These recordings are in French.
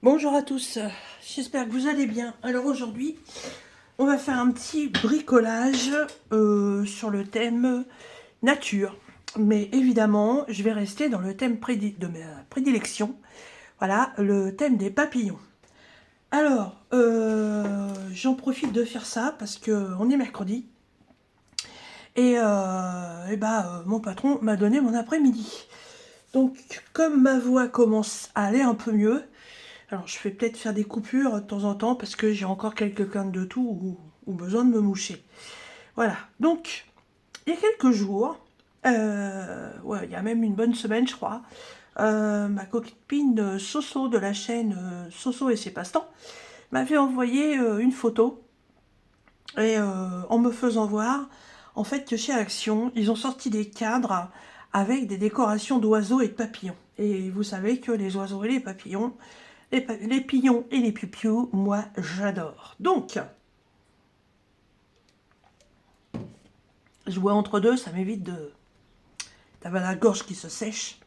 Bonjour à tous, j'espère que vous allez bien. Alors aujourd'hui, on va faire un petit bricolage sur le thème nature. Mais évidemment, je vais rester dans le thème de ma prédilection. Voilà, le thème des papillons. Alors, j'en profite de faire ça parce qu'on est mercredi. Mon patron m'a donné mon après-midi. Donc, comme ma voix commence à aller un peu mieux, alors je vais peut-être faire des coupures de temps en temps parce que j'ai encore quelques quintes de tout ou besoin de me moucher. Voilà, donc il y a quelques jours, ouais, il y a même une bonne semaine je crois, ma copine Soso de la chaîne Soso et ses passe-temps m'avait envoyé une photo et en me faisant voir en fait que chez Action, ils ont sorti des cadres avec des décorations d'oiseaux et de papillons. Et vous savez que les oiseaux et les papillons, les pignons et les pupious, moi j'adore. Donc, jouer entre deux, ça m'évite d'avoir la gorge qui se sèche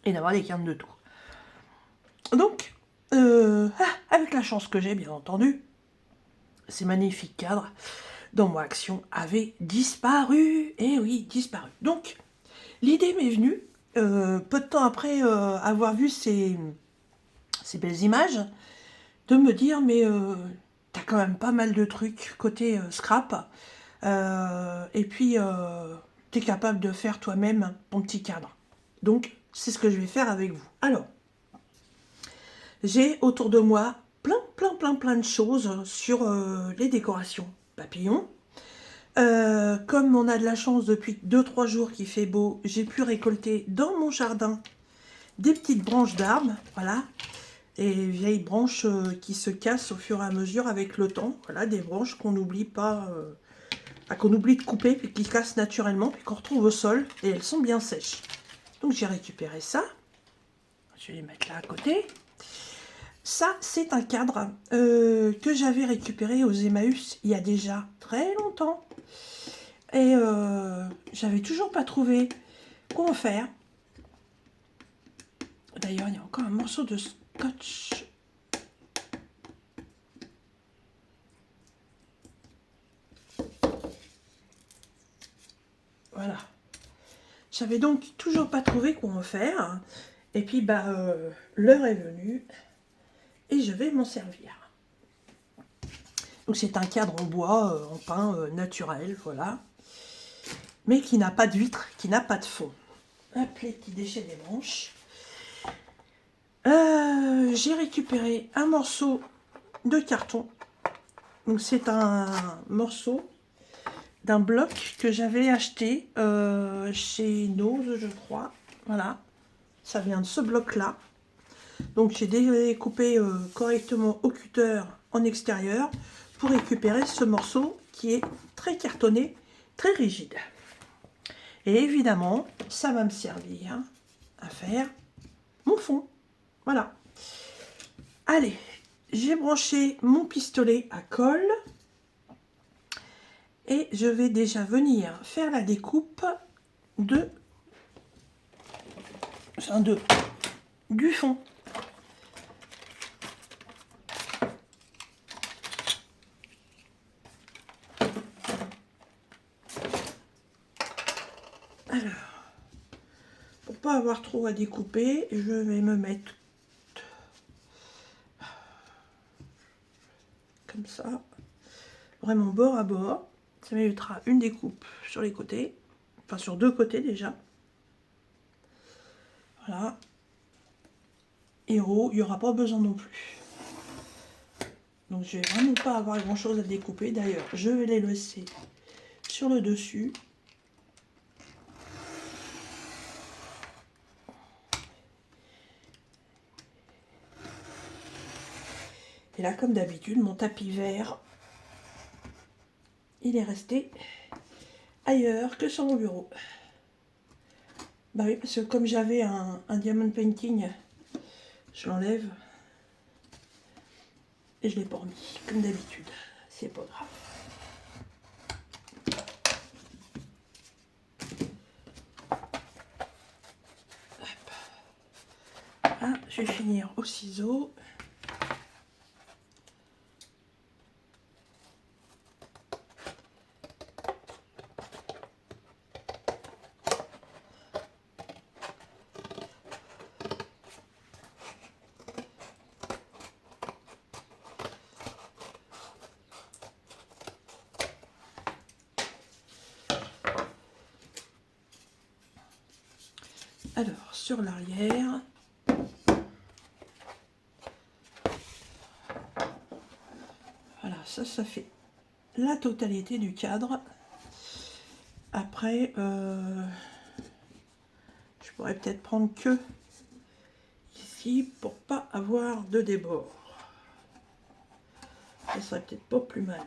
et d'avoir des quintes de tout. Donc, avec la chance que j'ai, bien entendu, ces magnifiques cadres dans mon action avaient disparu. Eh oui, disparu. Donc, l'idée m'est venue, peu de temps après avoir vu ces belles images, de me dire, mais t'as quand même pas mal de trucs côté scrap. Et puis, tu es capable de faire toi-même ton petit cadre. Donc, c'est ce que je vais faire avec vous. Alors, j'ai autour de moi plein de choses sur les décorations papillons. Comme on a de la chance depuis 2-3 jours qu'il fait beau, j'ai pu récolter dans mon jardin des petites branches d'arbres, voilà, des vieilles branches qui se cassent au fur et à mesure avec le temps, voilà, des branches qu'on n'oublie pas, qu'on oublie de couper, puis qui cassent naturellement, puis qu'on retrouve au sol, et elles sont bien sèches. Donc j'ai récupéré ça, je vais les mettre là à côté. Ça, c'est un cadre que j'avais récupéré aux Emmaüs il y a déjà très longtemps, et j'avais toujours pas trouvé quoi en faire. D'ailleurs, il y a encore un morceau de scotch. Voilà. J'avais donc toujours pas trouvé quoi en faire. Et puis, l'heure est venue et je vais m'en servir. Donc, c'est un cadre en bois, en pin naturel, voilà. Mais qui n'a pas de vitre, qui n'a pas de fond. Hop, les petits déchets des branches. J'ai récupéré un morceau de carton. Donc, c'est un morceau d'un bloc que j'avais acheté chez Nose, je crois. Voilà, ça vient de ce bloc-là. Donc j'ai découpé correctement au cutter en extérieur pour récupérer ce morceau qui est très cartonné, très rigide. Et évidemment, ça va me servir à faire mon fond. Voilà. Allez, j'ai branché mon pistolet à colle. Et je vais déjà venir faire la découpe du fond. Alors, pour pas avoir trop à découper, je vais me mettre comme ça, vraiment bord à bord. Ça m'évitera une découpe sur les côtés, enfin sur deux côtés déjà. Voilà. Et en haut, il n'y aura pas besoin non plus. Donc je vais vraiment pas avoir grand chose à découper. D'ailleurs, je vais les laisser sur le dessus. Et là, comme d'habitude, mon tapis vert, il est resté ailleurs que sur mon bureau. Bah oui, parce que comme j'avais un diamond painting, je l'enlève et je l'ai pas remis, comme d'habitude. C'est pas grave. Hop. Ah, je vais finir au ciseau. sur l'arrière. Voilà, ça fait la totalité du cadre. Après, je pourrais peut-être prendre que ici pour pas avoir de débord. Ça serait peut-être pas plus mal.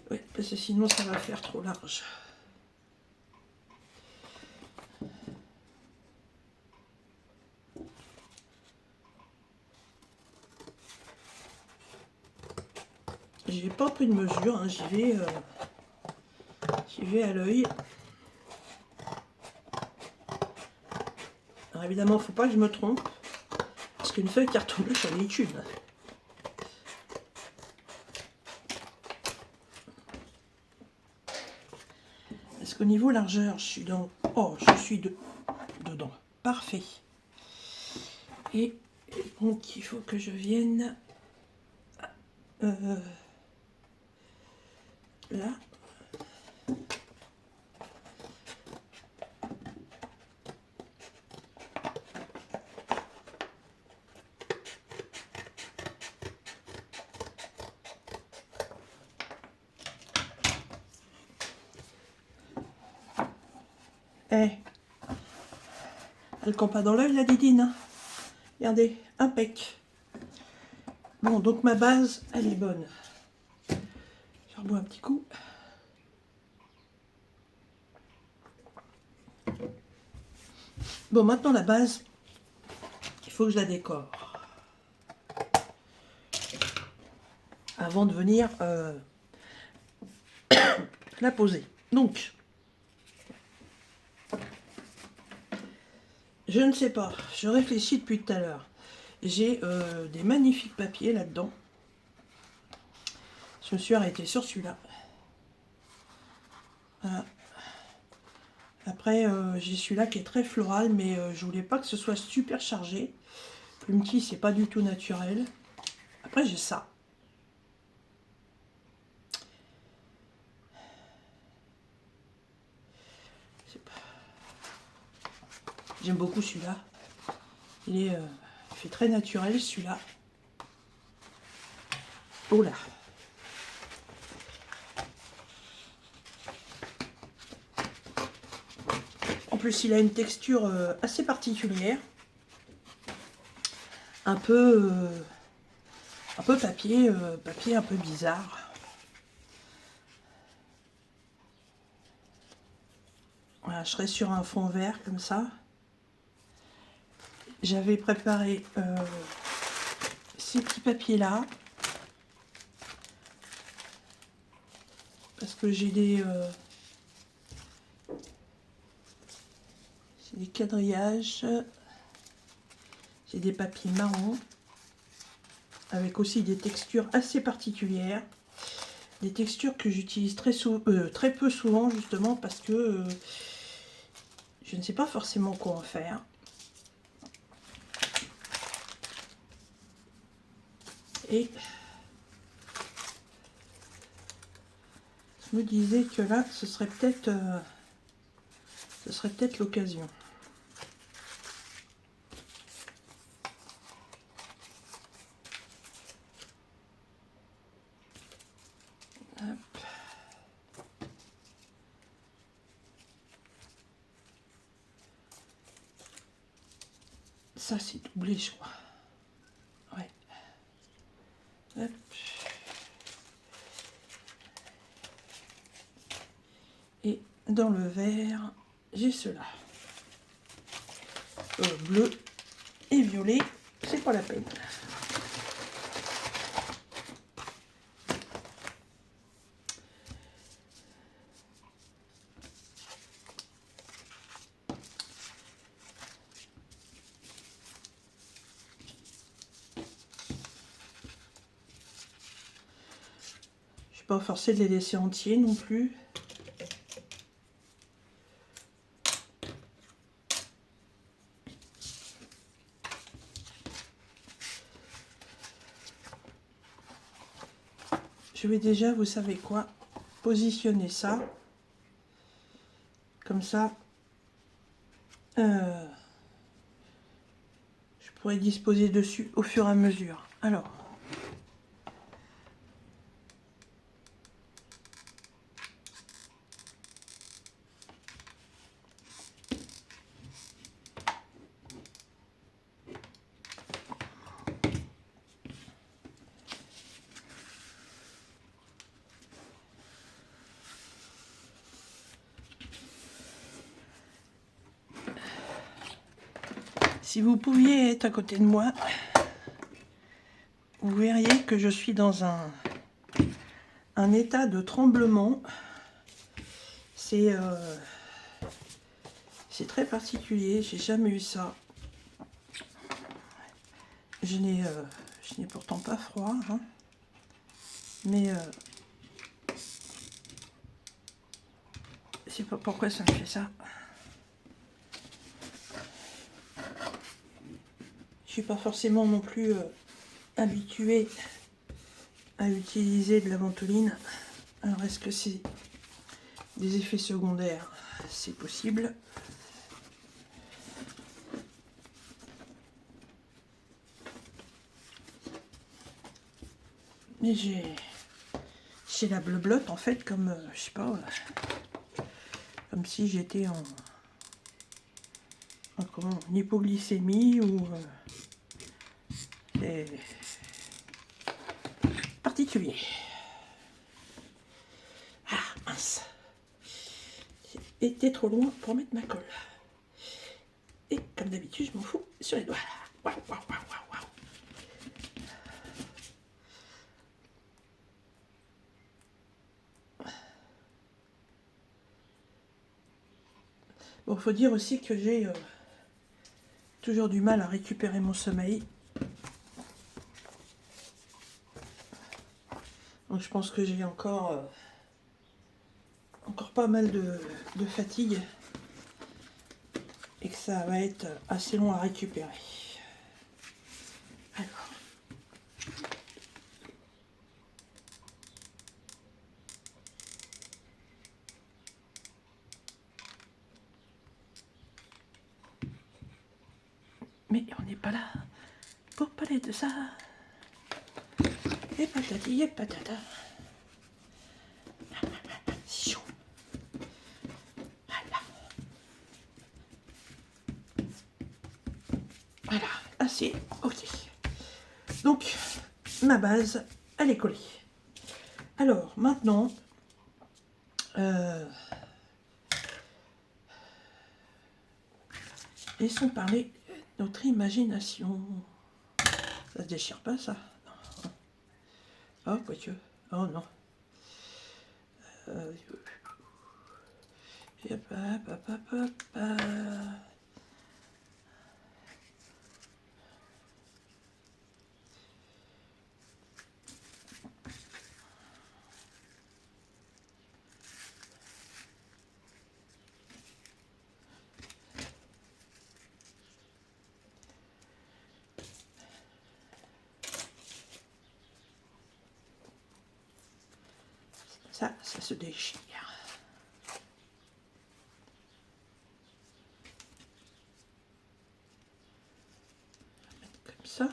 Ouais, parce que sinon ça va faire trop large. J'ai pas pris de mesure, hein, j'y vais à l'œil. Alors évidemment, faut pas que je me trompe, parce qu'une feuille carton bleu, j'en ai qu'une. Est-ce qu'au niveau largeur, je suis dans... Oh, je suis dedans. Parfait. Et donc, il faut que je vienne là. Eh, elle campe pas dans l'œil, la didine. Hein. Regardez, impec. Bon, donc ma base, elle est bonne. Je rebois un petit coup. Bon, maintenant la base, il faut que je la décore. Avant de venir la poser. Donc, je ne sais pas, je réfléchis depuis tout à l'heure. J'ai des magnifiques papiers là-dedans. Je me suis arrêtée sur celui-là. Voilà. Après, j'ai celui-là qui est très floral, mais je voulais pas que ce soit super chargé. Le petit, c'est pas du tout naturel. Après, j'ai ça. J'aime beaucoup celui-là. Il fait très naturel, celui-là. Oh là! En plus, il a une texture assez particulière. Un peu papier, papier un peu bizarre. Voilà, je serai sur un fond vert comme ça. J'avais préparé ces petits papiers là. Parce que j'ai des quadrillages. J'ai des papiers marrons. Avec aussi des textures assez particulières. Des textures que j'utilise très peu souvent justement parce que je ne sais pas forcément quoi en faire. Et je me disais que là, ce serait peut-être l'occasion. Ça, c'est doublé, je crois. Ouais. Hop. Et dans le vert, j'ai cela. Bleu et violet, c'est pas la peine. Je suis pas forcée de les laisser entiers non plus. je vais déjà, vous savez quoi, positionner ça. Comme ça, je pourrais disposer dessus au fur et à mesure. Alors, si vous pouviez être à côté de moi, vous verriez que je suis dans un état de tremblement. C'est très particulier, j'ai jamais eu ça. Je n'ai pourtant pas froid, hein. Mais je sais pas pourquoi ça me fait ça. Je suis pas forcément non plus habituée à utiliser de la ventoline. Alors est-ce que c'est des effets secondaires? C'est possible. Mais j'ai la bleu-blotte en fait comme, je sais pas, comme si j'étais en hypoglycémie ou c'est particulier. Ah mince, j'ai été trop loin pour mettre ma colle. Et comme d'habitude, je m'en fous sur les doigts. Waouh, waouh, waouh, waouh, waouh. Bon, faut dire aussi que j'ai toujours du mal à récupérer mon sommeil. Donc je pense que j'ai encore pas mal de fatigue et que ça va être assez long à récupérer. Alors. Mais on n'est pas là pour parler de ça. Et patati et patata. C'est chaud. Voilà. Voilà, assez. Ok. Donc, ma base, elle est collée. Alors, maintenant, laissons parler notre imagination. Ça se déchire pas, ça? Non. Oh, quoique. Oh, non. Hop, hop, hop, hop, hop. Ça se déchire. Comme ça.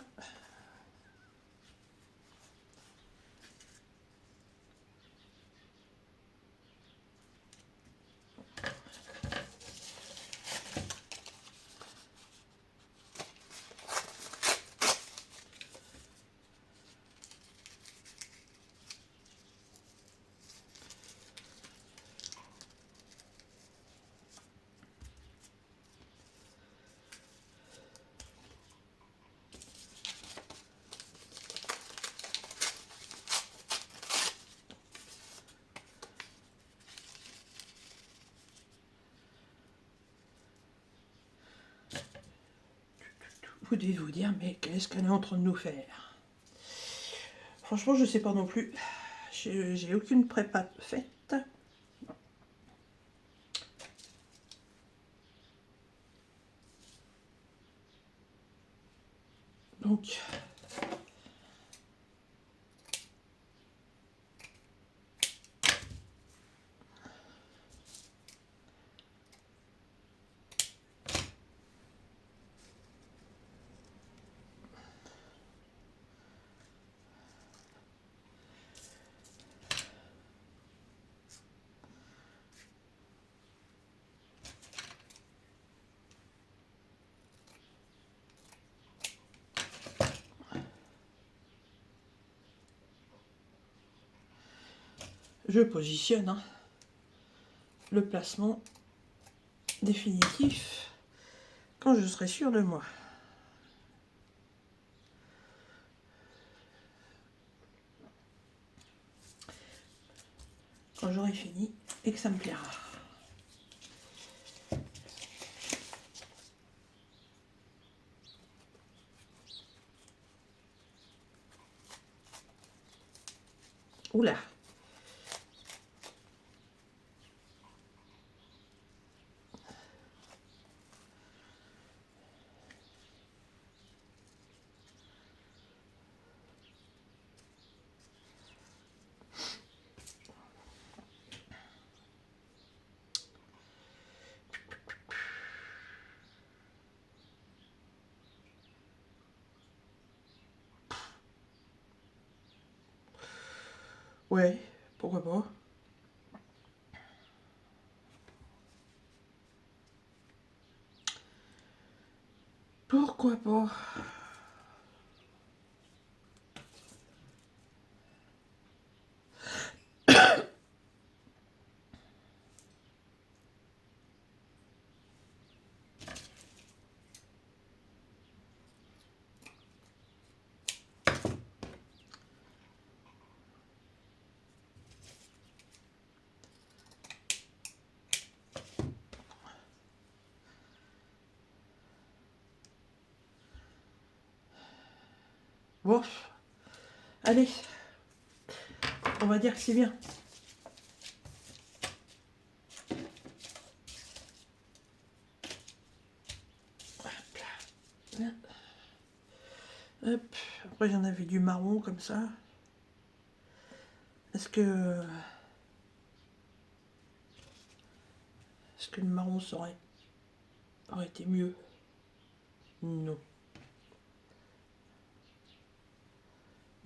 Vous devez vous dire, mais qu'est-ce qu'elle est en train de nous faire? Franchement, je sais pas non plus. J'ai aucune prépa faite. Donc, je positionne hein, le placement définitif quand je serai sûre de moi. Quand j'aurai fini et que ça me plaira. Oula. Ouais, pourquoi pas. Pourquoi pas. Bon, allez, on va dire que c'est bien. Hop. Après j'en avais du marron comme ça. Est-ce que le marron aurait été mieux? Non.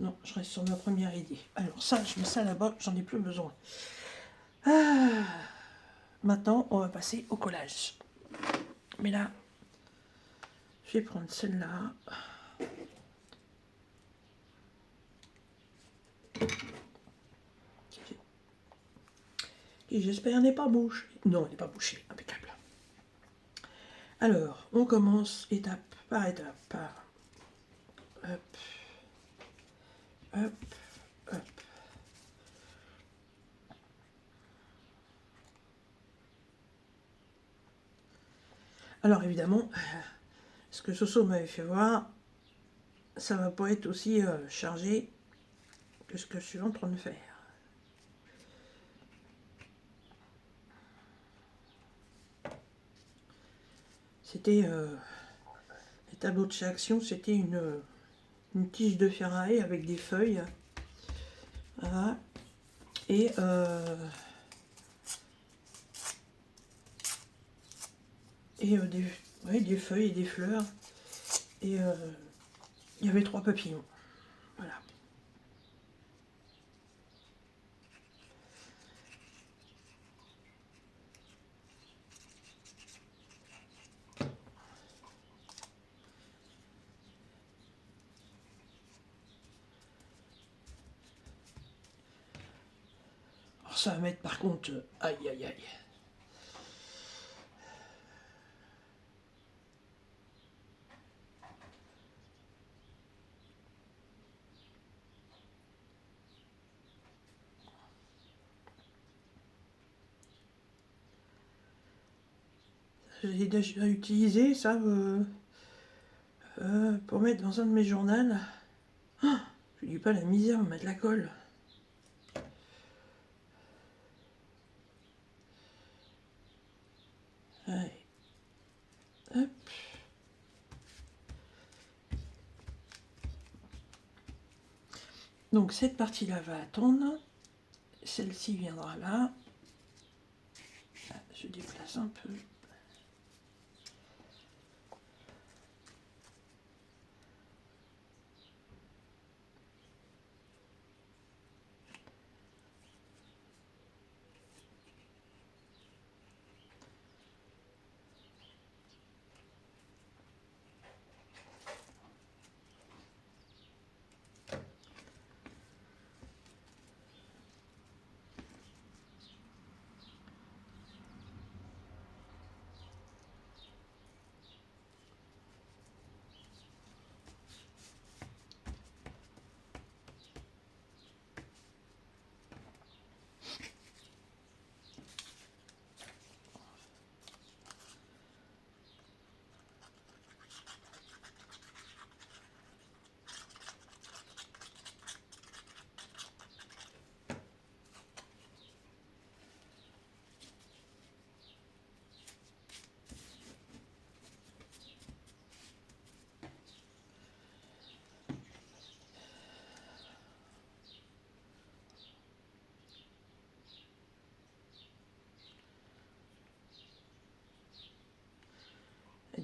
Non, je reste sur ma première idée. Alors ça, je mets ça là-bas, j'en ai plus besoin. Ah. Maintenant, on va passer au collage. Mais là, je vais prendre celle-là. Qui j'espère n'est pas bouchée. Non, elle n'est pas bouchée. Impeccable. Alors, on commence étape par étape. Par hop, hop, hop. Alors évidemment, ce que Soso m'avait fait voir, ça va pas être aussi chargé que ce que je suis en train de faire. C'était les tableaux de chez Action, c'était une tige de ferraille avec des feuilles. Voilà. Et des feuilles et des fleurs. Et il y avait 3 papillons. Voilà. Alors ça va mettre par contre... aïe aïe aïe. J'ai déjà utilisé ça pour mettre dans un de mes journaux. Oh, je dis pas la misère, on met de la colle. Allez. Hop. Donc cette partie-là va attendre. Celle-ci viendra là. Je déplace un peu.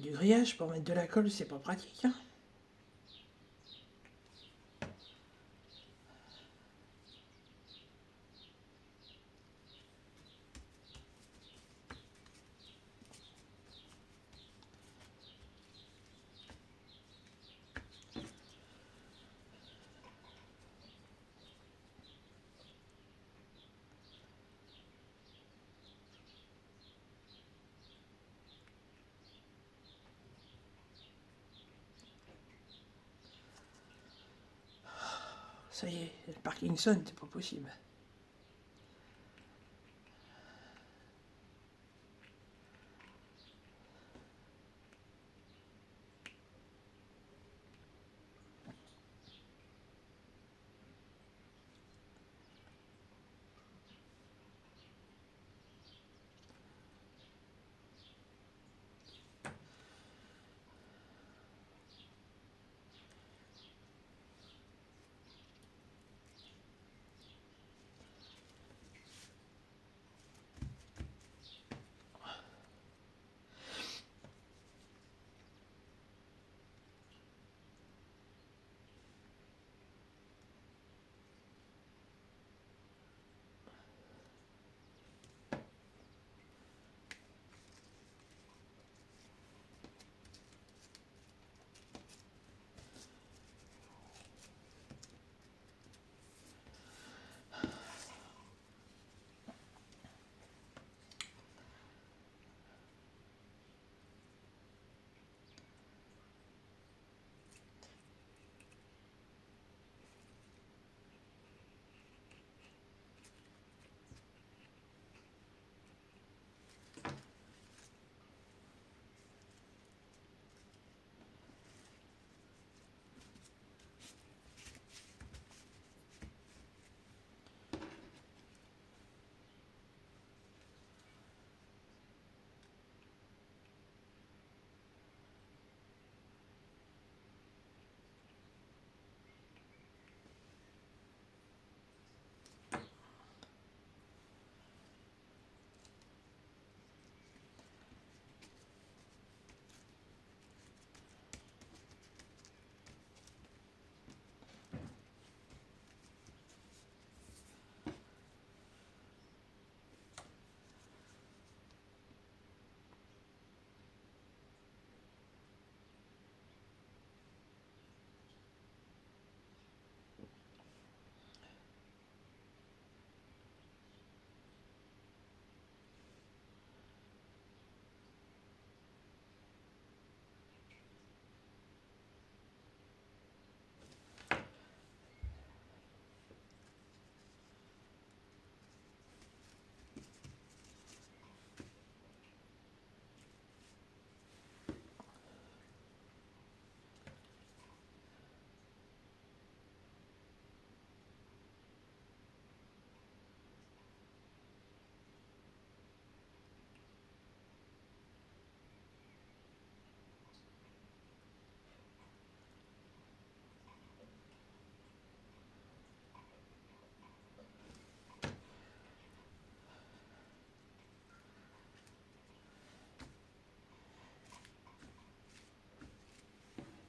du grillage pour mettre de la colle, c'est pas pratique. Hein. Ça y est, le Parkinson, c'est pas possible.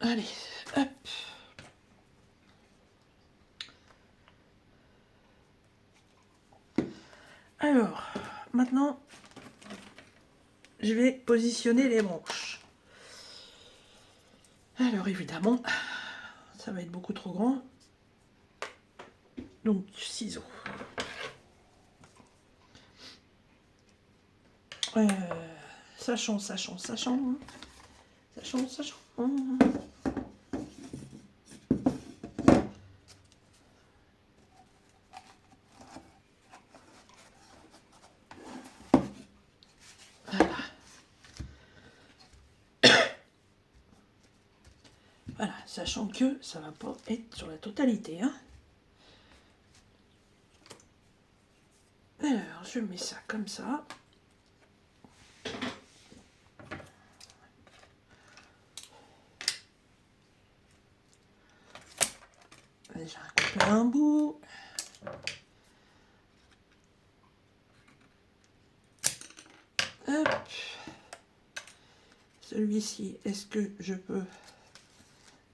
Allez, hop. Alors, maintenant, je vais positionner les branches. Alors, évidemment, ça va être beaucoup trop grand. Donc, ciseaux. Sachant. Voilà, sachant que ça va pas être sur la totalité. Hein. Alors, je mets ça comme ça. J'ai coupé un bout. Hop. Celui-ci, est-ce que je peux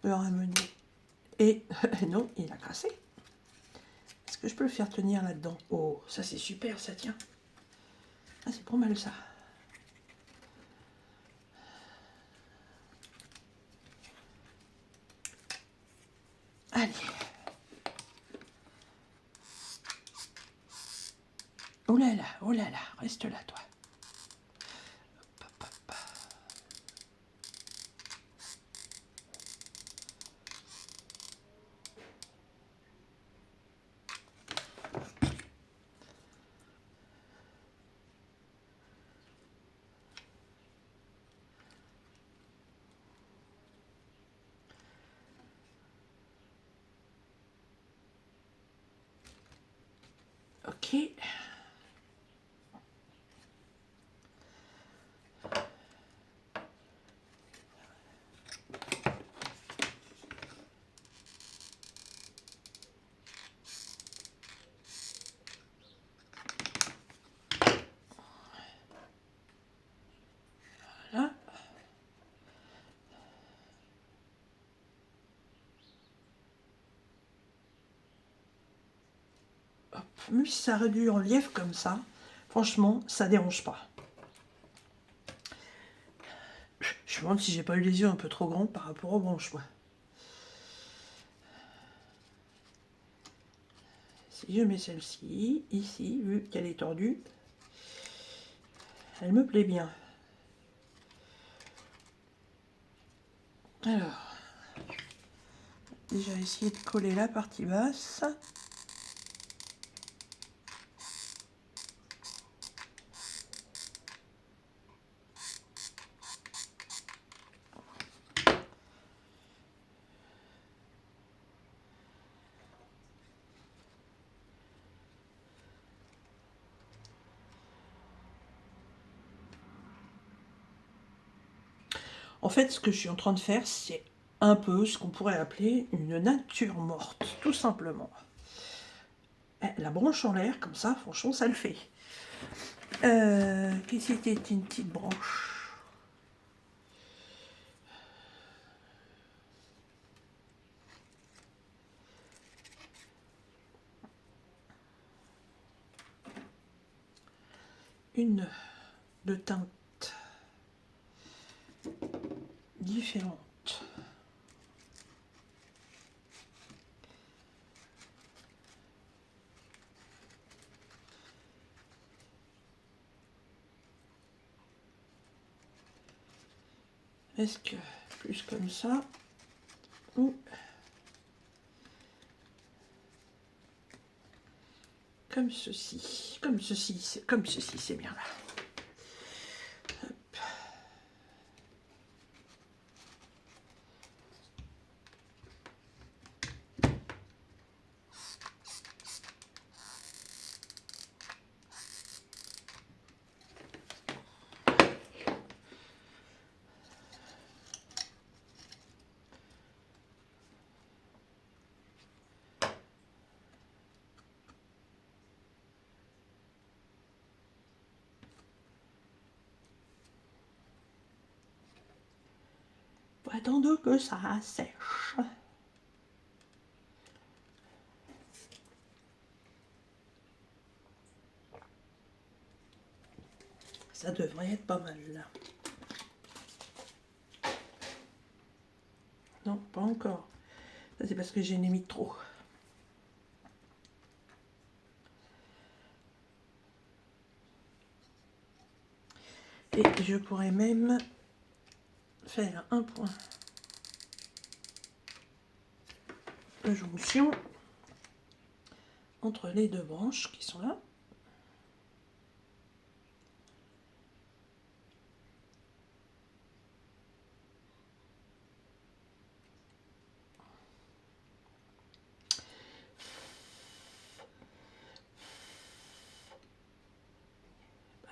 le ramener? Et non, il a cassé. Est-ce que je peux le faire tenir là-dedans? Oh, ça c'est super, ça tient. Ah, c'est pas mal ça. Allez. Oh là là, reste là toi. Hop, hop, hop. Ok. Voilà. Hop. Même si ça réduit le relief comme ça, franchement, ça dérange pas. Je me demande si j'ai pas eu les yeux un peu trop grands par rapport aux branches, moi. Si je mets celle-ci, ici, vu qu'elle est tordue, elle me plaît bien. Alors, déjà essayer de coller la partie basse. En fait, ce que je suis en train de faire, c'est un peu ce qu'on pourrait appeler une nature morte, tout simplement. La branche en l'air, comme ça, franchement, ça le fait. Qu'est-ce que c'était une petite branche? Une de teinte différente. Est-ce que plus comme ça ou comme ceci? Comme ceci, comme ceci, c'est bien là. Faut attendre que ça sèche. Ça devrait être pas mal là. Non, pas encore. Ça c'est parce que j'ai mis trop. Et je pourrais même faire un point de jonction entre les deux branches qui sont là.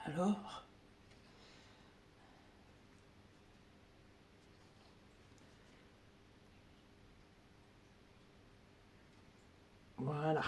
Alors, voilà.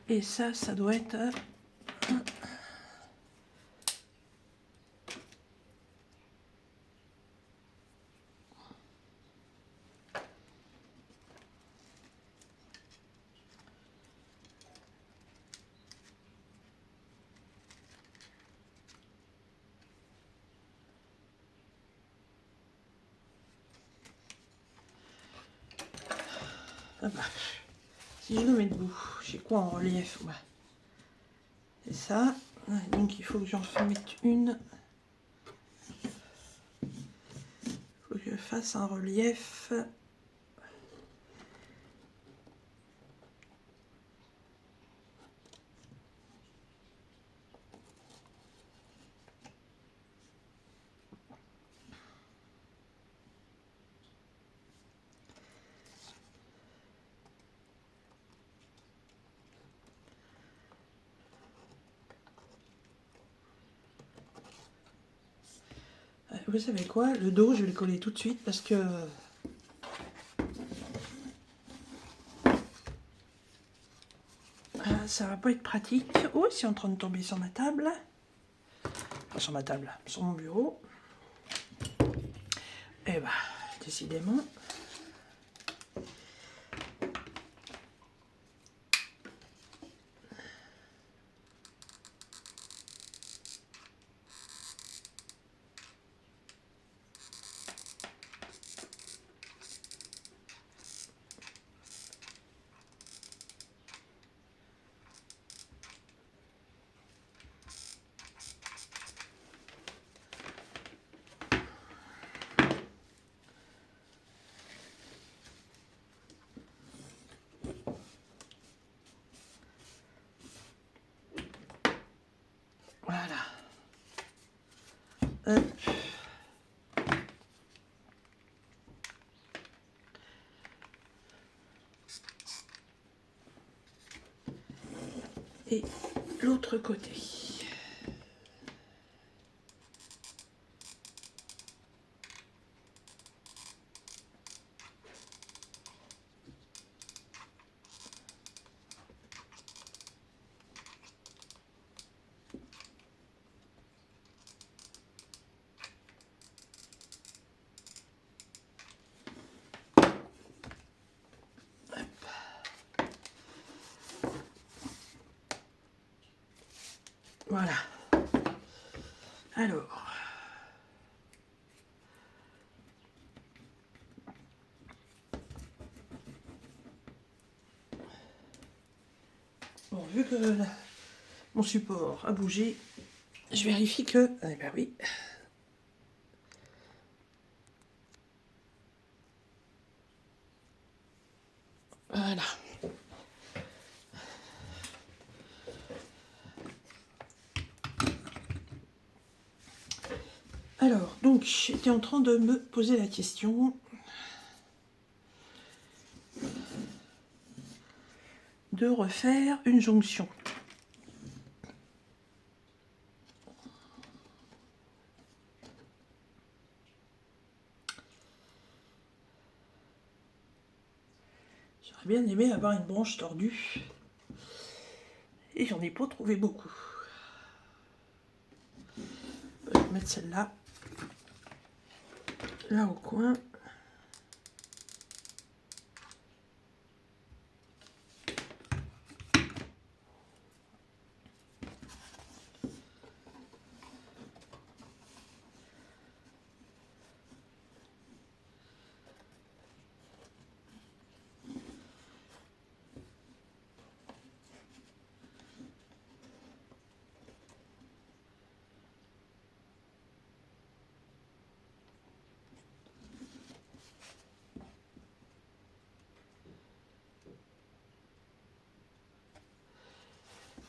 Et ça doit être... Ah bah, si je le mets debout, j'ai quoi en relief? Ouais. C'est ça. Donc il faut que j'en mette une. Il faut que je fasse un relief. Vous savez quoi? Le dos, je vais le coller tout de suite parce que... ça va pas être pratique. Oh, c'est en train de tomber sur ma table. Enfin, sur ma table, sur mon bureau. Eh bah, décidément. Voilà. Hop. Et l'autre côté. Voilà. Alors. Bon, vu que mon support a bougé, je vérifie que... Eh ben oui. Voilà. Alors, donc, j'étais en train de me poser la question de refaire une jonction. J'aurais bien aimé avoir une branche tordue. Et j'en ai pas trouvé beaucoup. Je vais mettre celle-là. Là au coin.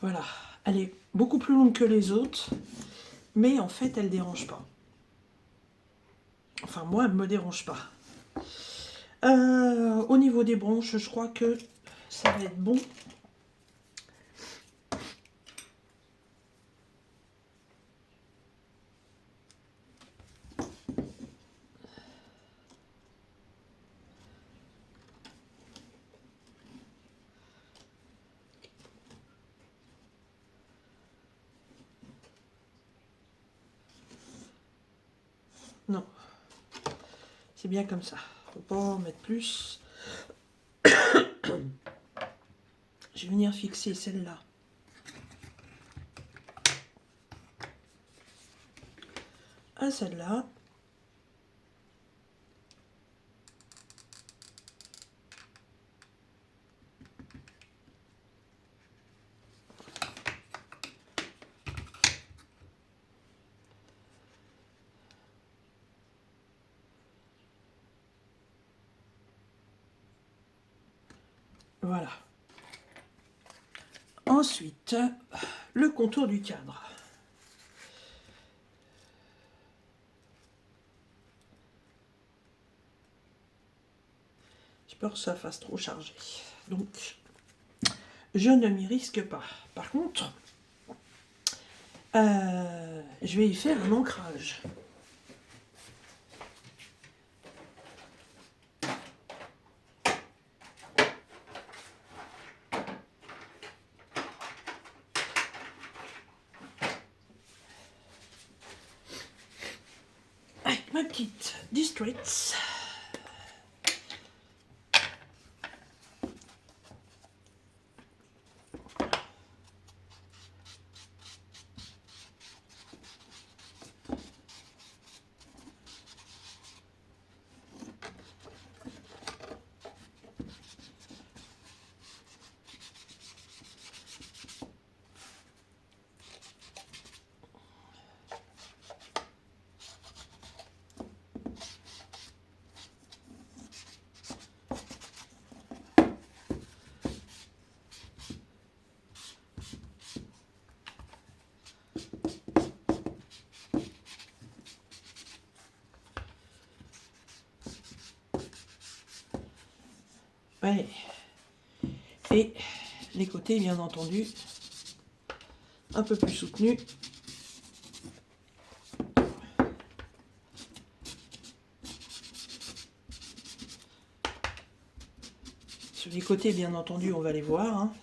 Voilà. Elle est beaucoup plus longue que les autres. Mais en fait, elle ne dérange pas. Enfin, moi, elle ne me dérange pas. Au niveau des branches, je crois que ça va être bon. Non. C'est bien comme ça. Faut pas en mettre plus. Je vais venir fixer celle-là. À celle-là. Voilà. Ensuite, le contour du cadre. J'ai peur que ça fasse trop chargé. Donc, je ne m'y risque pas. Par contre, je vais y faire un ancrage. Avec ma petite Distress. Ouais. Et les côtés, bien entendu, un peu plus soutenus. Sur les côtés, bien entendu, on va les voir. Hein.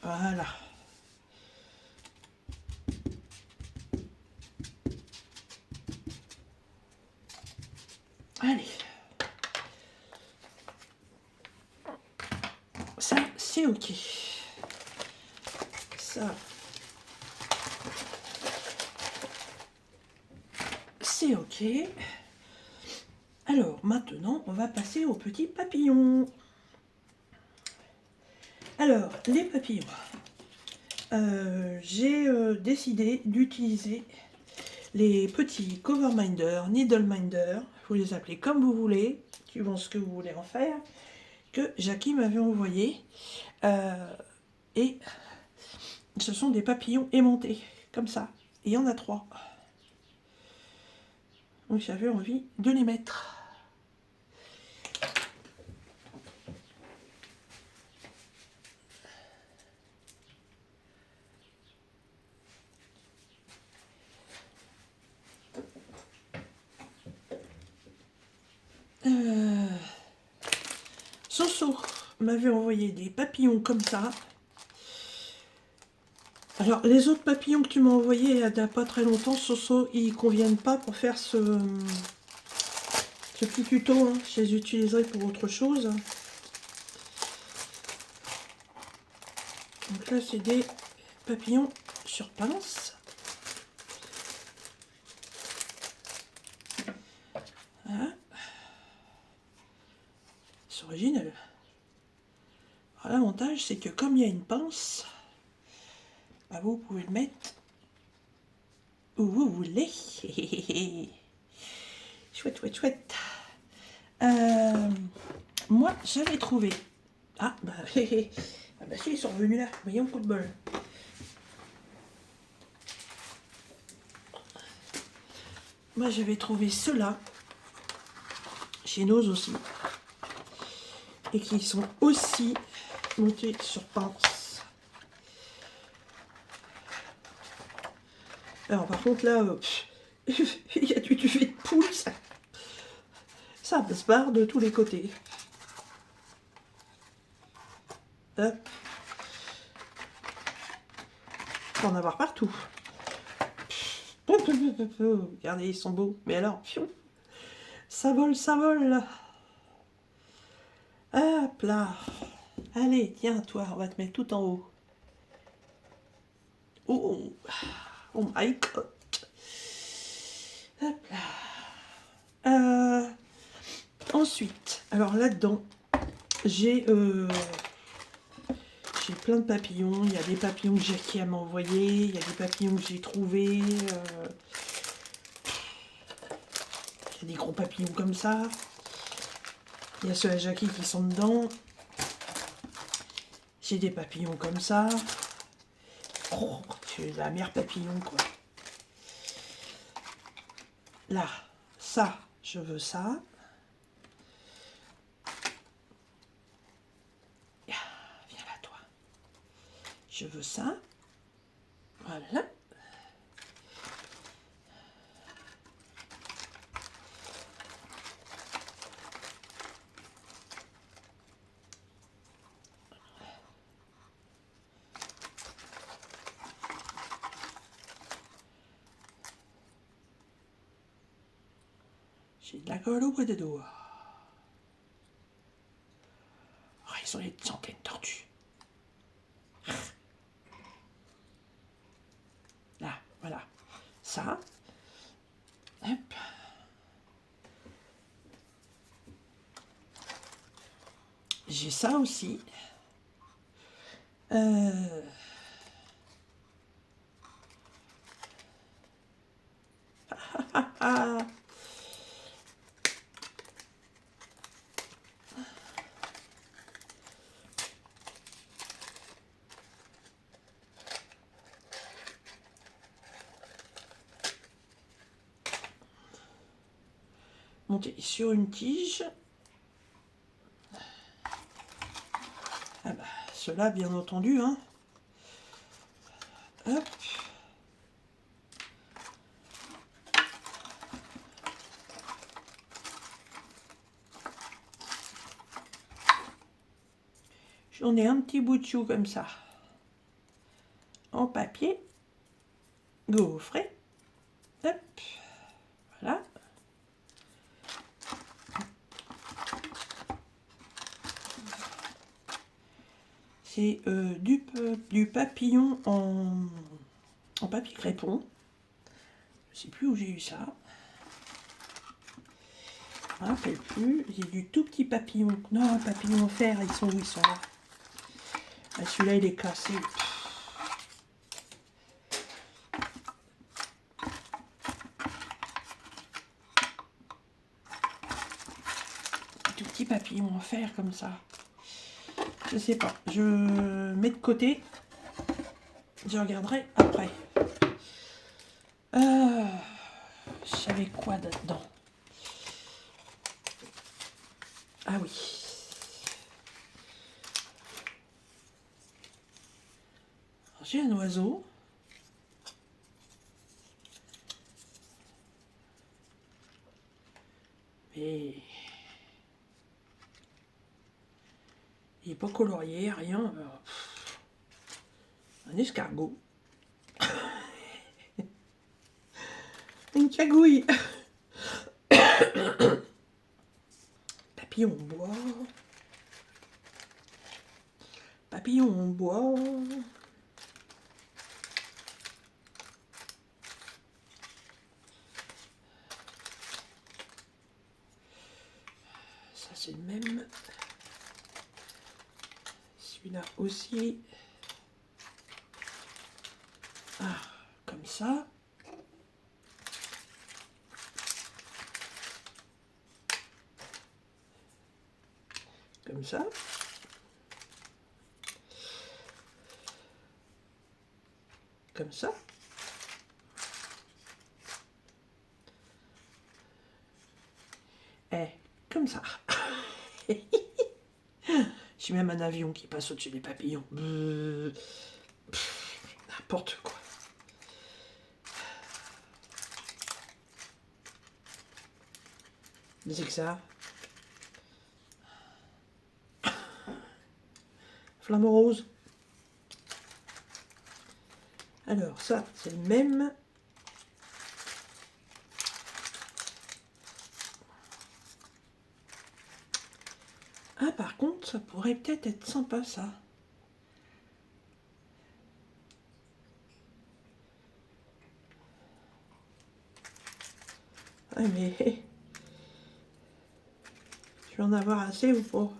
Voilà. Allez. Ça, c'est OK. Ça, c'est OK. Alors, maintenant, on va passer aux petits papillons. Alors, les papillons. J'ai décidé d'utiliser les petits cover minder, needle minder, vous les appelez comme vous voulez, suivant ce que vous voulez en faire, que Jackie m'avait envoyé. Et ce sont des papillons aimantés, comme ça. Et il y en a 3. Donc j'avais envie de les mettre. Soso m'avait envoyé des papillons comme ça. Alors, les autres papillons que tu m'as envoyés il n'y a pas très longtemps, Soso, ils conviennent pas pour faire ce petit tuto. Hein. Je les utiliserai pour autre chose. Donc là, c'est des papillons sur pince. Voilà. C'est original. Alors, l'avantage, c'est que comme il y a une pince, bah, vous pouvez le mettre où vous voulez. Chouette, chouette, chouette. Moi, j'avais trouvé... Ah, bah, ah bah si, ils sont revenus là. Voyons, coup de bol. Moi, j'avais trouvé ceux-là, chez Nose aussi, et qui sont aussi montés sur pince. Alors, par contre, là, il y a du duvet de poule, ça se barre de tous les côtés. Hop. Faut en avoir partout. Regardez, ils sont beaux. Mais alors, fiou, ça vole, ça vole. Hop là. Allez, tiens, toi, on va te mettre tout en haut. Oh, oh my god. Hop là. Ensuite, alors là-dedans, j'ai plein de papillons. Il y a des papillons que Jackie m'a envoyés. Il y a des papillons que j'ai trouvés. Il y a des gros papillons comme ça. Il y a ceux à Jackie qui sont dedans. J'ai des papillons comme ça. Oh, c'est la mère papillon, quoi. Là, ça, je veux ça. Viens là, toi. Je veux ça. Voilà. J'ai de la colle au bout des doigts. Oh, ils sont des centaines tordus. Là, voilà. Ça. Hop. J'ai ça aussi. Monter sur une tige. Ah bah, ceux-là, bien entendu, hein. Hop. J'en ai un petit bout de chou comme ça. En papier. Gaufré. Hop. Voilà. C'est du papillon en papier crépon. Je sais plus où j'ai eu ça. Je me rappelle plus. J'ai du tout petit papillon. Non, un papillon en fer. Ils sont où? Ils sont là. Ah, celui-là, il est cassé. Tout petit papillon en fer comme ça. Je sais pas. Je mets de côté. Je regarderai après. Je savais quoi dedans? Ah oui. J'ai un oiseau. Mais il n'est pas colorié, rien. Un escargot. Une cagouille. Papillon en bois. Papillon en bois. Ça c'est le même. Celui-là aussi. Ah, comme ça. Comme ça. Comme ça. Et comme ça. J'ai même un avion qui passe au-dessus des papillons. N'importe quoi. C'est que ça. flamant rose. Alors ça, c'est le même. Ah, par contre, ça pourrait peut-être être sympa, ça. Ah, mais... Je vais en avoir assez ou pas?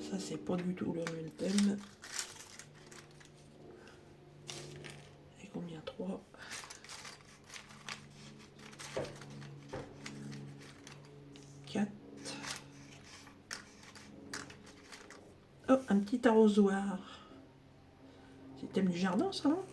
Ça, c'est pas du tout le même thème. Et combien? 3. 4. Oh, un petit arrosoir. C'est le thème du jardin, ça, non?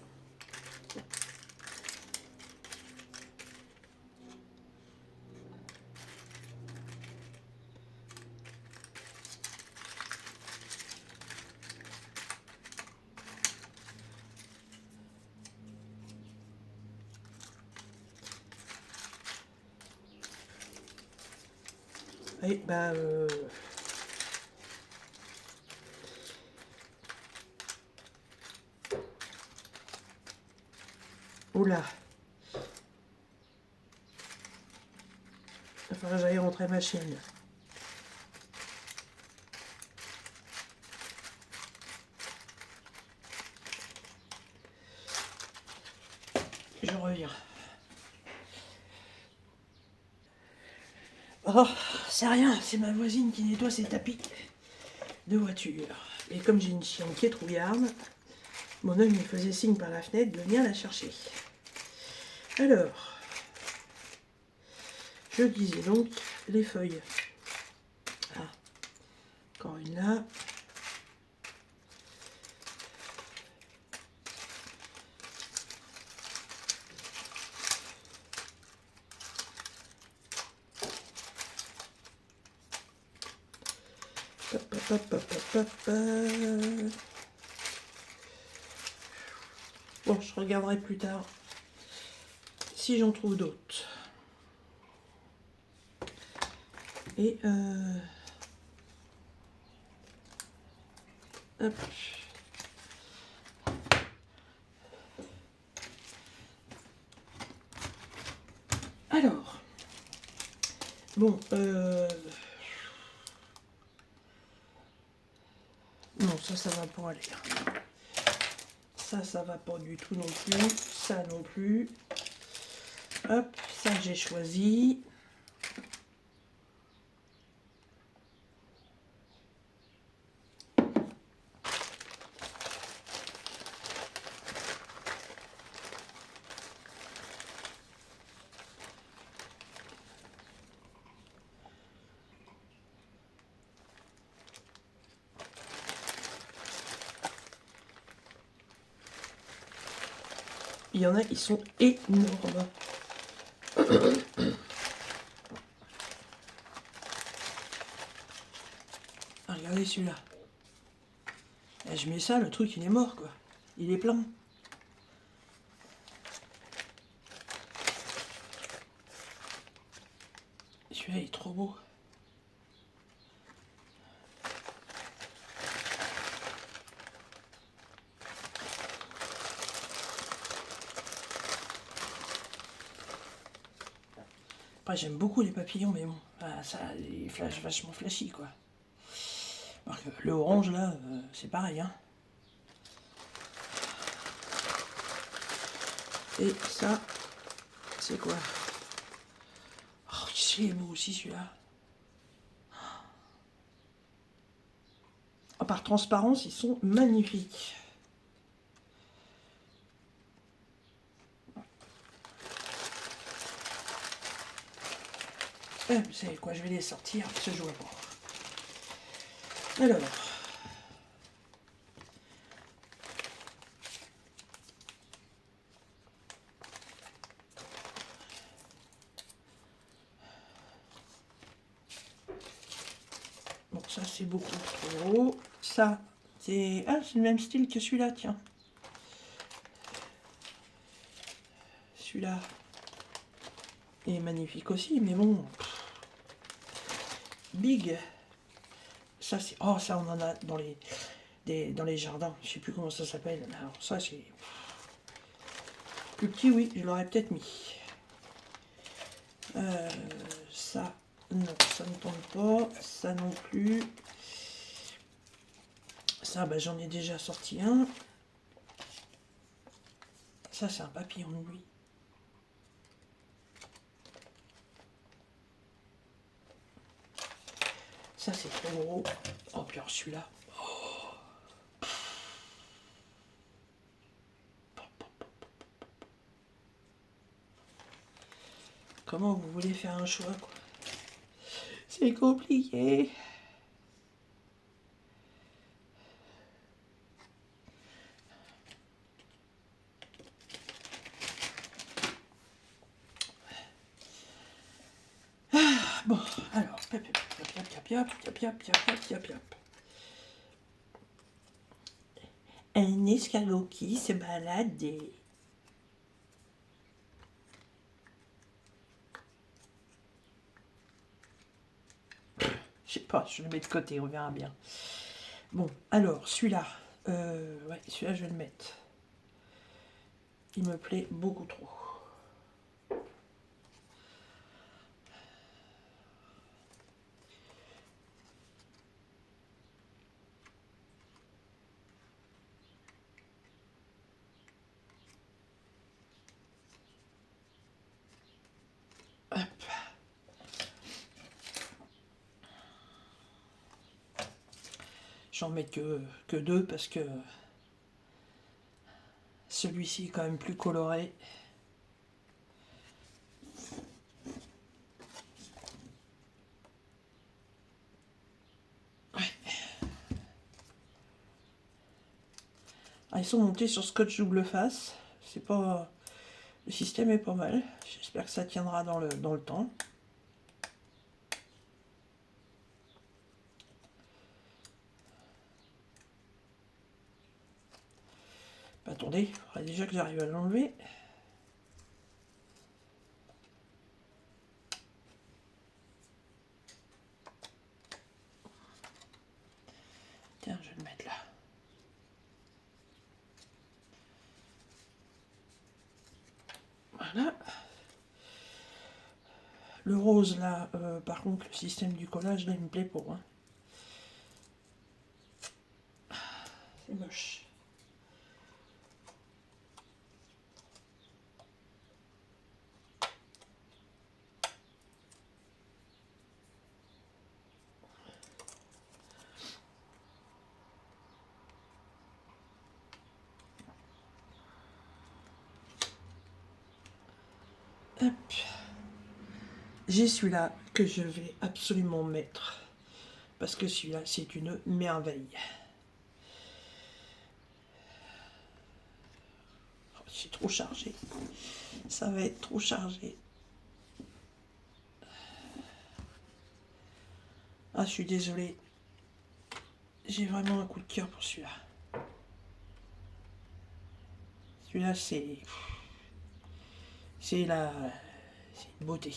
Oui, bah... Oula. Il va falloir que j'aille rentrer ma chienne. Je reviens. Oh, c'est rien, c'est ma voisine qui nettoie ses tapis de voiture. Et comme j'ai une chienne qui est trouillarde, mon œil me faisait signe par la fenêtre de venir la chercher. Alors, je disais donc les feuilles. Ah, encore une là. Hop, hop, hop, hop, hop, hop. Bon, je regarderai plus tard si j'en trouve d'autres. Et hop. Alors, bon, non, ça va pas aller. Ça va pas du tout non plus. Ça non plus. Hop, ça j'ai choisi. Il y en a qui sont énormes. Ah, regardez celui-là. Là, je mets ça, le truc il est mort quoi. Il est plein. Celui-là il est trop beau. Après j'aime beaucoup les papillons mais bon, ça il flash vachement flashy quoi. Alors que le orange là, c'est pareil hein. Et ça, c'est quoi? Oh, c'est beau aussi celui-là. Oh, par transparence, ils sont magnifiques. Vous savez quoi, je vais les sortir, parce que je vois pas. Alors. Bon, ça c'est beaucoup trop gros. Ça, c'est... Ah, c'est le même style que celui-là, tiens. Celui-là est magnifique aussi, mais bon... Big. ça c'est... Oh, ça on en a dans les jardins. Je sais plus comment ça s'appelle. Alors ça c'est... Plus petit, oui, je l'aurais peut-être mis. Ça, non, ça ne tombe pas. Ça non plus. Ça, bah, j'en ai déjà sorti un. Ça, c'est un papillon de nuit. Ça, c'est trop gros. Oh, puis alors celui-là. Comment vous voulez faire un choix, quoi? C'est compliqué. Bon, alors, yap, yap, yap, yap, yap, yap, yap, yap, yap. Un escargot qui se balade et... Je sais pas, je le mets de côté, on verra bien. Bon, alors, celui-là. Ouais, celui-là, je vais le mettre. Il me plaît beaucoup trop. Hop. J'en mets que deux parce que celui-ci est quand même plus coloré. Ah, ils sont montés sur scotch double face. C'est pas... Le système est pas mal. J'espère que ça tiendra dans le temps. Bah, attendez, il faudrait déjà que j'arrive à l'enlever. Tiens, je vais le mettre là. Voilà. Le rose là, par contre, le système du collage là, il me plaît pas. Hein. C'est moche. Hop. J'ai celui-là que je vais absolument mettre. Parce que celui-là, c'est une merveille. Oh, c'est trop chargé. Ça va être trop chargé. Ah, je suis désolée. J'ai vraiment un coup de cœur pour celui-là. Celui-là, c'est la... C'est une beauté.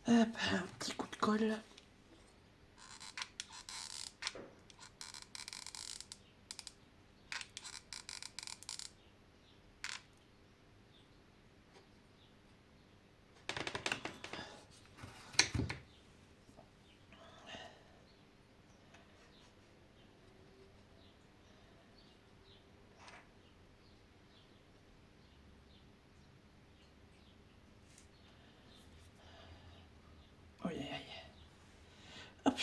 Hop, un petit coup de colle. Aïe, aïe, aïe. Hop.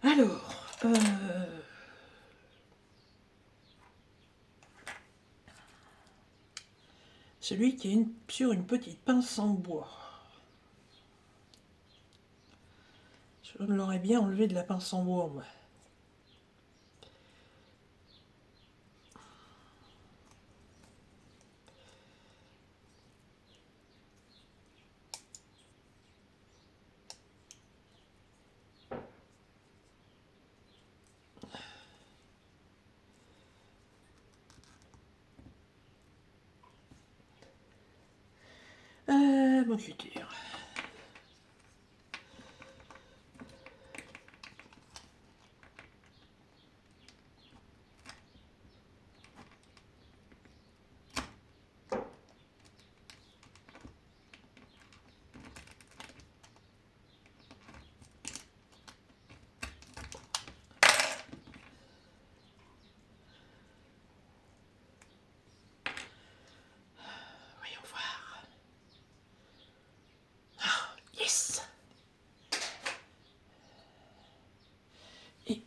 Alors, celui qui est sur une petite pince en bois. Je l'aurais bien enlevé de la pince en bois, moi. Mon cutter. Voyons voir. Ah, yes! Et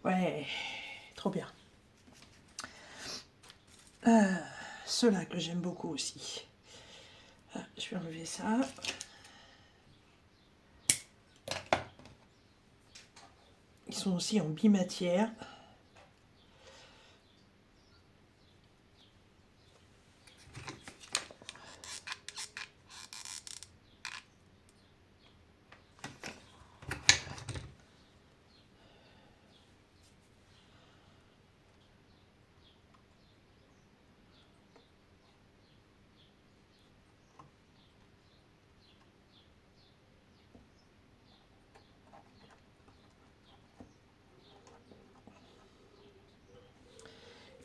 ouais, trop bien. Ceux-là que j'aime beaucoup aussi. Ah, je vais enlever ça. Ils sont aussi en bimatière.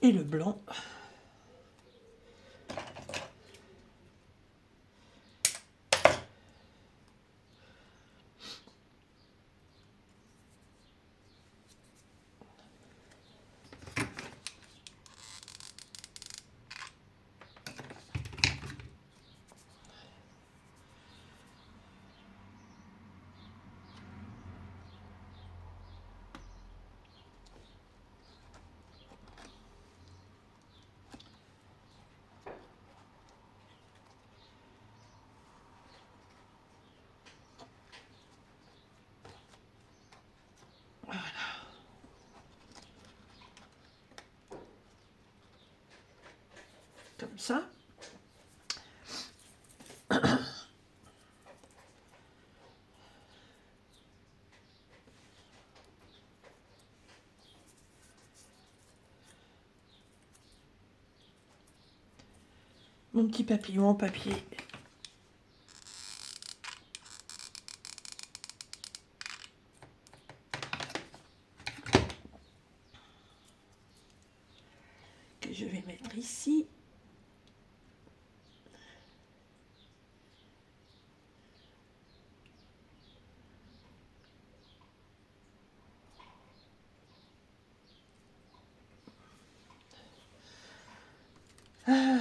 Et le blanc. Comme ça. Mon petit papillon en papier. Que je vais mettre ici. Ah.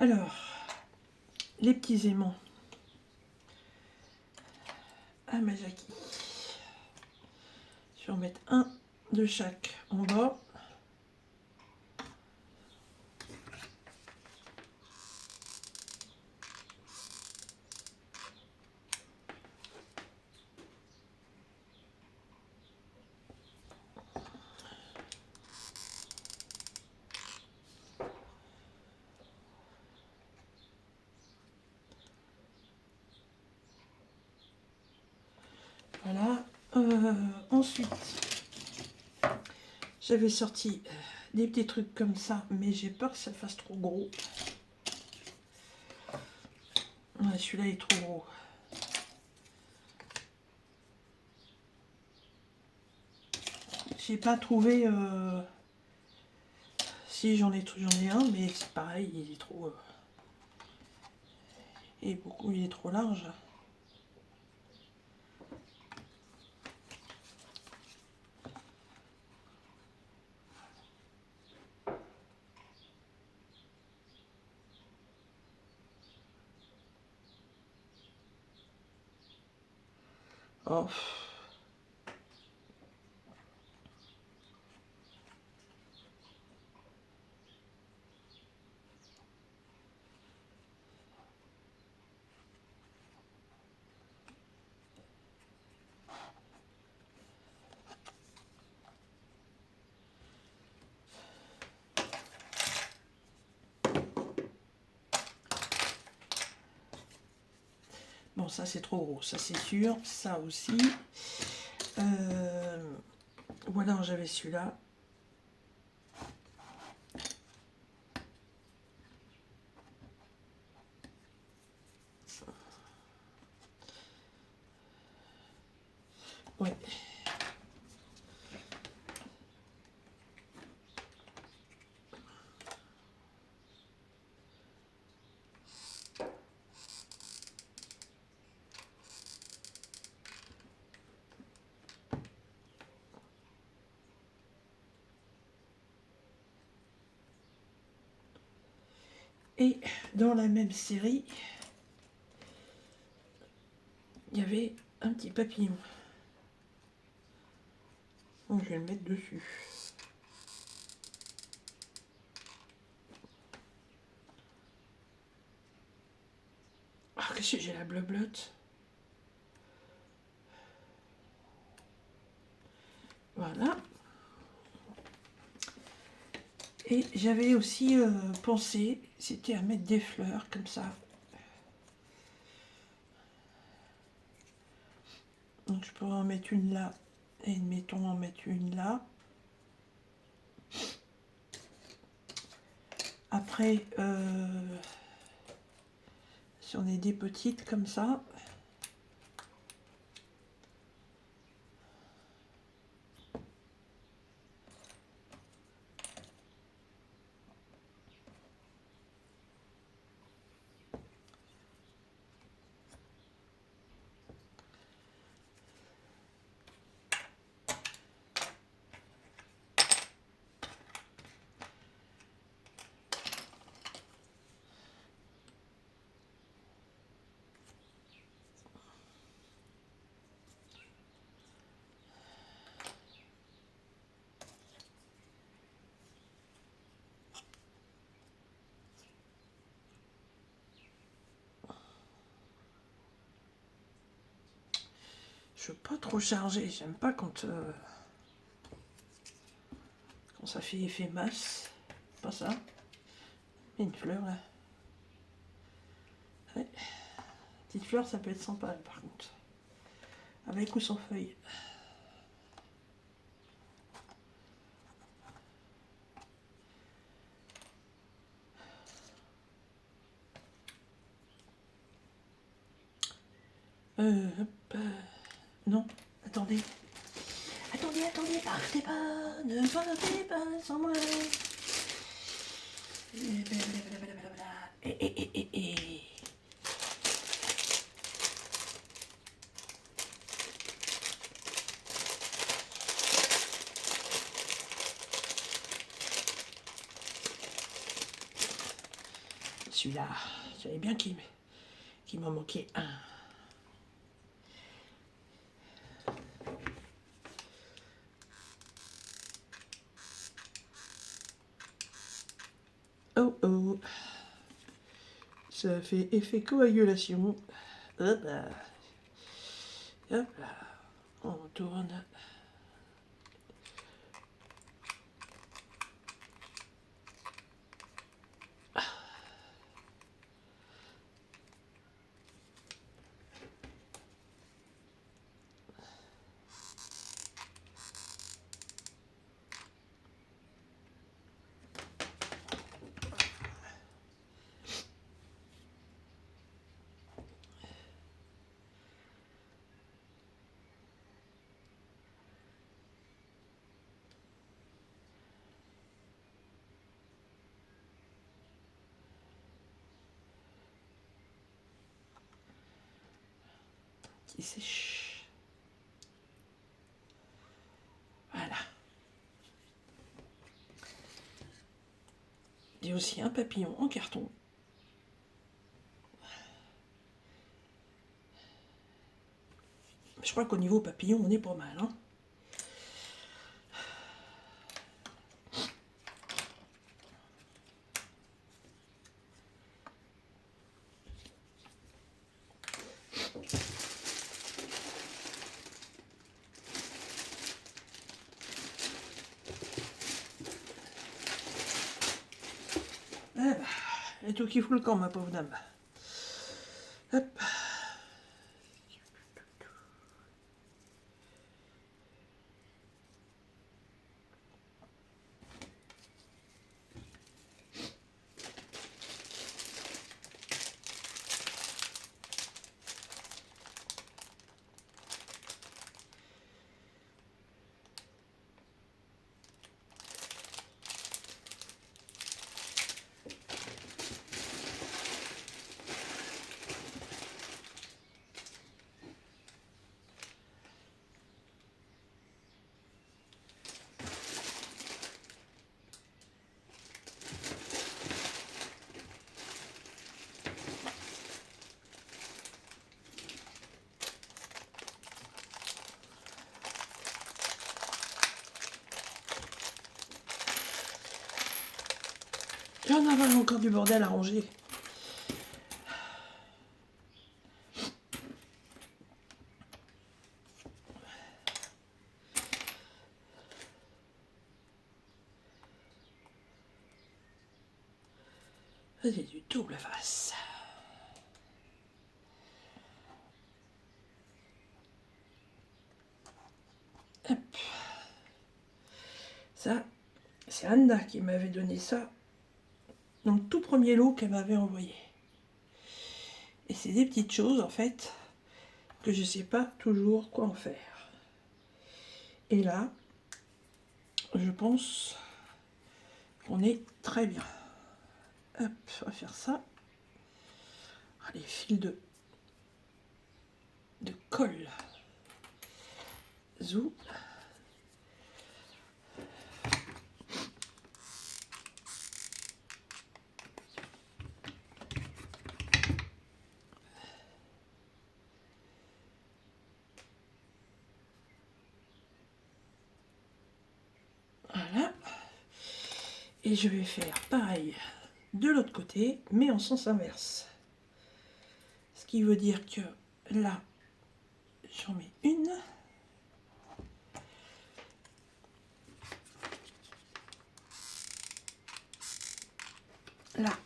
Alors, les petits aimants. Amazaki. Je vais en mettre un de chaque en bas. Voilà. Ensuite, j'avais sorti des petits trucs comme ça, mais j'ai peur que ça fasse trop gros. Ouais, celui-là est trop gros. J'ai pas trouvé. Si j'en ai un, mais c'est pareil, il est trop. Et beaucoup, il est trop large. Oh. Bon, ça c'est trop gros, ça c'est sûr. Ça aussi. Voilà, j'avais celui-là. Ouais. Et dans la même série, il y avait un petit papillon. Donc je vais le mettre dessus. Ah, qu'est-ce que j'ai la bleu-blotte. Voilà. Et j'avais aussi pensé, c'était à mettre des fleurs comme ça. Donc je pourrais en mettre une là et mettons en mettre une là. Après, si on est des petites comme ça, je veux pas trop charger. J'aime pas quand ça fait effet masse. Pas ça. Et une fleur là. Ouais. Petite fleur, ça peut être sympa par contre. Avec ou sans feuilles. Hop. Non, attendez. Attendez, partez pas, ne partez pas sans moi. Et. Celui-là, je savais bien qu'il m'en manquait un. Oh oh. Ça fait effet coagulation. Hop là. Hop là. On tourne. Qui sèche. Voilà. J'ai aussi un papillon en carton. Je crois qu'au niveau papillon, on est pas mal. Hein. Eh ben, et tout qui fout le camp, ma pauvre dame. Hop. Il y en a encore du bordel à ranger. C'est du double face. Hop. Ça, c'est Anna qui m'avait donné ça dans le tout premier lot qu'elle m'avait envoyé. Et c'est des petites choses, en fait, que je sais pas toujours quoi en faire. Et là, je pense qu'on est très bien. Hop, on va faire ça. Ah, les fils de colle. Zou. Voilà. Et je vais faire pareil de l'autre côté, mais en sens inverse. Ce qui veut dire que là, j'en mets une. Là.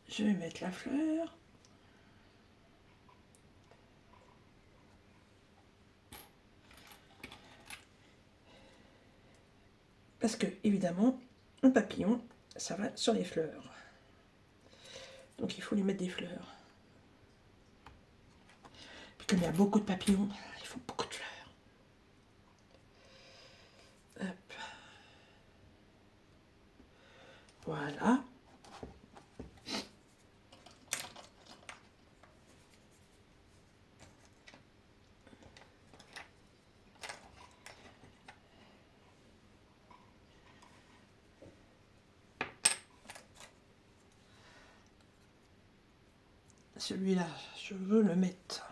Je vais mettre la fleur. Parce que, évidemment, un papillon, ça va sur les fleurs. Donc il faut lui mettre des fleurs. Puis comme il y a beaucoup de papillons, il faut beaucoup de fleurs. Hop. Voilà. Celui-là, je veux le mettre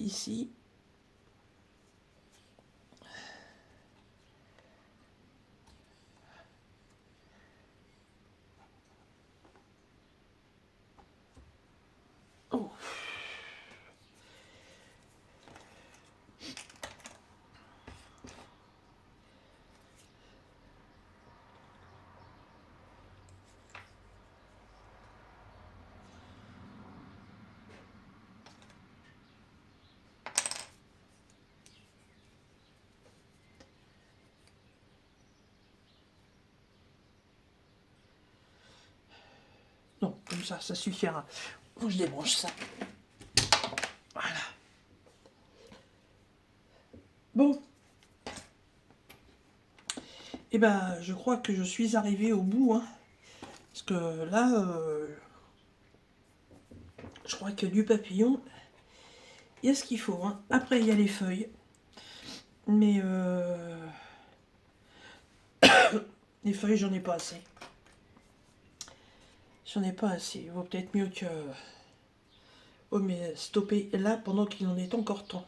ici. Oh. Non, comme ça suffira. Bon, je débranche ça. Voilà. Bon. Eh ben, je crois que je suis arrivée au bout, hein. Parce que là, je crois que du papillon, il y a ce qu'il faut, hein. Après, il y a les feuilles. Mais les feuilles, j'en ai pas assez. J'en ai pas assez. Il vaut peut-être mieux que... Oh, mais stopper là pendant qu'il en est encore temps.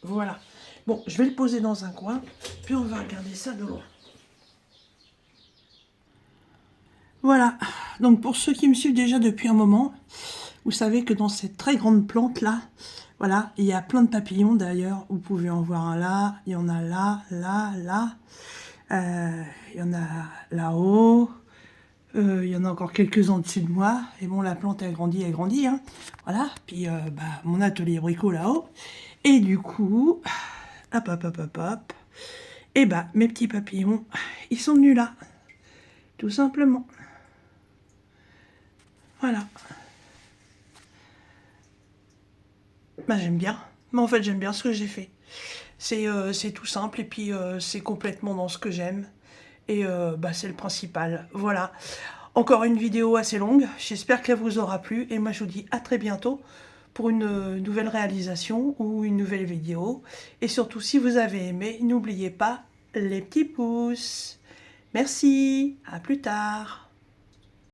Voilà. Bon, je vais le poser dans un coin, puis on va regarder ça de loin. Voilà. Donc, pour ceux qui me suivent déjà depuis un moment, vous savez que dans cette très grande plante-là, voilà, il y a plein de papillons d'ailleurs. Vous pouvez en voir un là, il y en a là, là, là. Il y en a là-haut. Il y en a encore quelques-uns au-dessus de moi. Et bon, la plante, elle grandit, hein. Voilà. Puis, mon atelier bricot là-haut. Et du coup, hop, hop, hop, hop, hop. Et mes petits papillons, ils sont venus là. Tout simplement. Voilà. J'aime bien. Mais en fait, j'aime bien ce que j'ai fait. C'est tout simple et puis c'est complètement dans ce que j'aime. Et c'est le principal. Voilà. Encore une vidéo assez longue. J'espère qu'elle vous aura plu. Et moi, je vous dis à très bientôt pour une nouvelle réalisation ou une nouvelle vidéo. Et surtout, si vous avez aimé, n'oubliez pas les petits pouces. Merci. À plus tard.